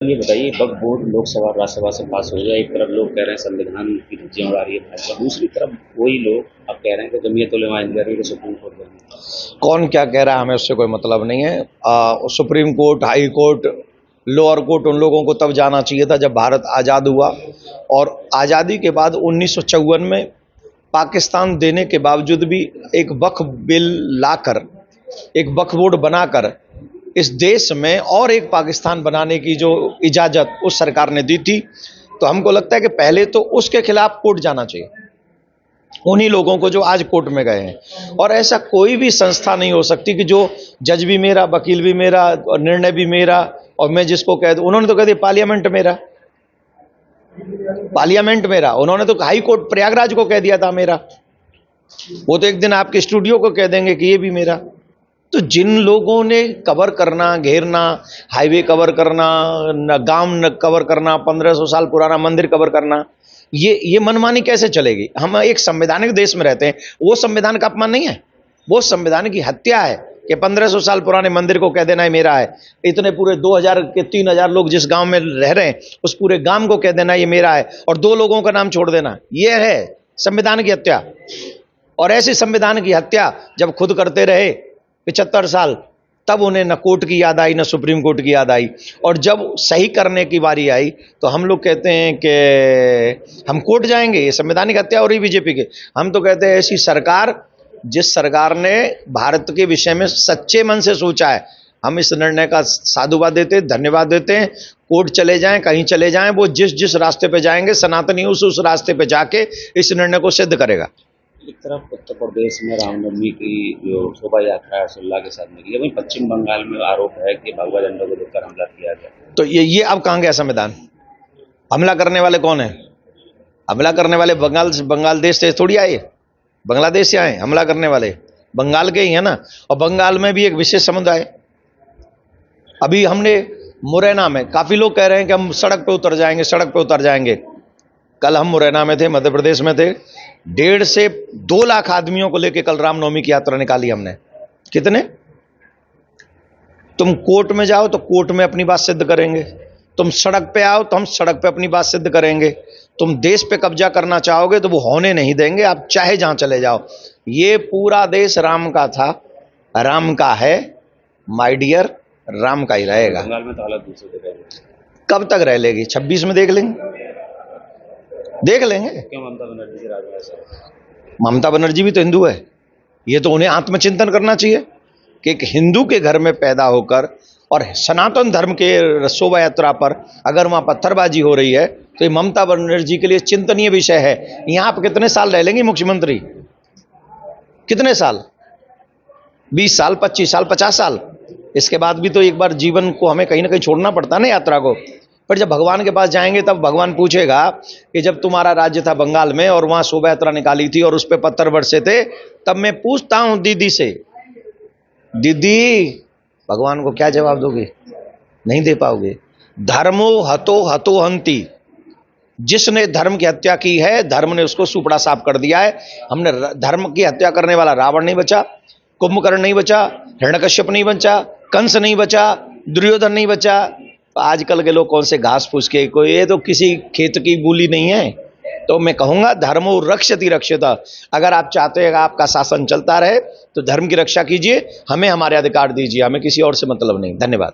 ये बताइए, वक्फ बोर्ड लोकसभा और राज्यसभा से पास हो गया। एक तरफ लोग कह रहे हैं संविधान की धज्जियां उड़ा रही है भाजपा, दूसरी तरफ वही लोग अब कह रहे हैं कि जमीयत उलेमा हिंद को सुप्रीम कोर्ट बनी। कौन क्या कह रहा है हमें उससे कोई मतलब नहीं है। Supreme court, high court, lower court उन लोगों को तब जाना चाहिए था जब भारत आज़ाद हुआ। और आज़ादी के बाद 1954 में पाकिस्तान देने के बावजूद भी एक वक्फ बिल लाकर, एक वक्फ बोर्ड बनाकर इस देश में और एक पाकिस्तान बनाने की जो इजाज़त उस सरकार ने दी थी, तो हमको लगता है कि पहले तो उसके खिलाफ कोर्ट जाना चाहिए, उन्हीं लोगों को जो आज कोर्ट में गए हैं। और ऐसा कोई भी संस्था नहीं हो सकती कि जो जज भी मेरा, वकील भी मेरा और निर्णय भी मेरा, और मैं जिसको कह दूं, उन्होंने तो कह दिया पार्लियामेंट मेरा, पार्लियामेंट मेरा। उन्होंने तो हाई कोर्ट प्रयागराज को कह दिया था मेरा, वो तो एक दिन आपके स्टूडियो को कह देंगे कि ये भी मेरा। तो जिन लोगों ने कवर करना, घेरना, हाईवे कवर करना, गांव कवर करना, 1500 साल पुराना मंदिर कवर करना, ये मनमानी कैसे चलेगी। हम एक संवैधानिक देश में रहते हैं, वो संविधान का अपमान नहीं है, वो संविधान की हत्या है कि 1500 साल पुराने मंदिर को कह देना है मेरा है। इतने पूरे 2000 के 3000 लोग जिस गांव में रह रहे हैं, उस पूरे गांव को कह देना ये मेरा है, और 2 लोगों का नाम छोड़ देना, ये है संविधान की हत्या। और ऐसी संविधान की हत्या जब खुद करते रहे 75 साल, तब उन्हें न कोर्ट की याद आई, न सुप्रीम कोर्ट की याद आई। और जब सही करने की बारी आई तो हम लोग कहते हैं कि हम कोर्ट जाएंगे, ये संवैधानिक हत्या हो रही बीजेपी के। हम तो कहते हैं ऐसी सरकार, जिस सरकार ने भारत के विषय में सच्चे मन से सोचा है, हम इस निर्णय का साधुवाद देते हैं, धन्यवाद देते हैं। कोर्ट चले जाएं, कहीं चले जाएं, वो जिस जिस रास्ते पे जाएंगे, सनातनी उस रास्ते पे जाके इस निर्णय को सिद्ध करेगा। एक तरफ उत्तर प्रदेश में रामनवमी की जो शोभा यात्रा है उल्लास के साथ निकली, वहीं पश्चिम बंगाल में आरोप है कि भगवा झंडा को लेकर हमला किया गया। तो ये अब कहाँ गया संविधान। हमला करने वाले कौन है? हमला करने वाले बंगाल देश से थोड़ी आए, बांग्लादेश से आए। हमला करने वाले बंगाल के ही है ना। और बंगाल में भी एक विशेष समुदाय, अभी हमने मुरैना में, काफी लोग कह रहे हैं कि हम सड़क पे उतर जाएंगे, सड़क पे उतर जाएंगे। कल हम मुरैना में थे, मध्य प्रदेश में थे, 1.5 से 2 लाख आदमियों को लेकर कल रामनवमी की यात्रा निकाली हमने। कितने? तुम कोर्ट में जाओ तो कोर्ट में अपनी बात सिद्ध करेंगे, तुम सड़क पे आओ तो हम सड़क पे अपनी बात सिद्ध करेंगे, तुम देश पे कब्जा करना चाहोगे तो वो होने नहीं देंगे, आप चाहे जहां चले जाओ। ये पूरा देश राम का था, राम का है, माय डियर, राम का ही रहेगा। बंगाल में तो हालत दूसरी जगह है। कब तक रह लेगी? 26 में देख लेंगे, देख लेंगे। क्यों ममता बनर्जी की राजनीति? ममता बनर्जी भी तो हिंदू है। ये तो उन्हें आत्मचिंतन करना चाहिए कि एक हिंदू के घर में पैदा होकर और सनातन धर्म के शोभा यात्रा पर अगर वहां पत्थरबाजी हो रही है तो ये ममता बनर्जी के लिए चिंतनीय विषय है। यहां आप कितने साल रह लेंगे मुख्यमंत्री? कितने साल? 20 साल, 25 साल, 50 साल? इसके बाद भी तो एक बार जीवन को हमें कहीं ना कहीं छोड़ना पड़ता है ना, यात्रा को। पर जब भगवान के पास जाएंगे तब भगवान पूछेगा कि जब तुम्हारा राज्य था बंगाल में और वहां शोभा यात्रा निकाली थी और उस पर पत्थर बरसे थे, तब मैं पूछता हूं दीदी से, दीदी भगवान को क्या जवाब दोगे? नहीं दे पाओगे। धर्मो हतो हतो हंति, जिसने धर्म की हत्या की है, धर्म ने उसको सुपड़ा साफ कर दिया है। हमने धर्म की हत्या करने वाला रावण नहीं बचा, कुंभकर्ण नहीं बचा, हिरण्यकश्यप नहीं बचा, कंस नहीं बचा, दुर्योधन नहीं बचा। आजकल के लोग कौन से घास फूस के, कोई ये तो किसी खेत की मूली नहीं है। तो मैं कहूंगा धर्मो रक्षति रक्षता। अगर आप चाहते हैं आपका शासन चलता रहे तो धर्म की रक्षा कीजिए, हमें हमारे अधिकार दीजिए, हमें किसी और से मतलब नहीं। धन्यवाद।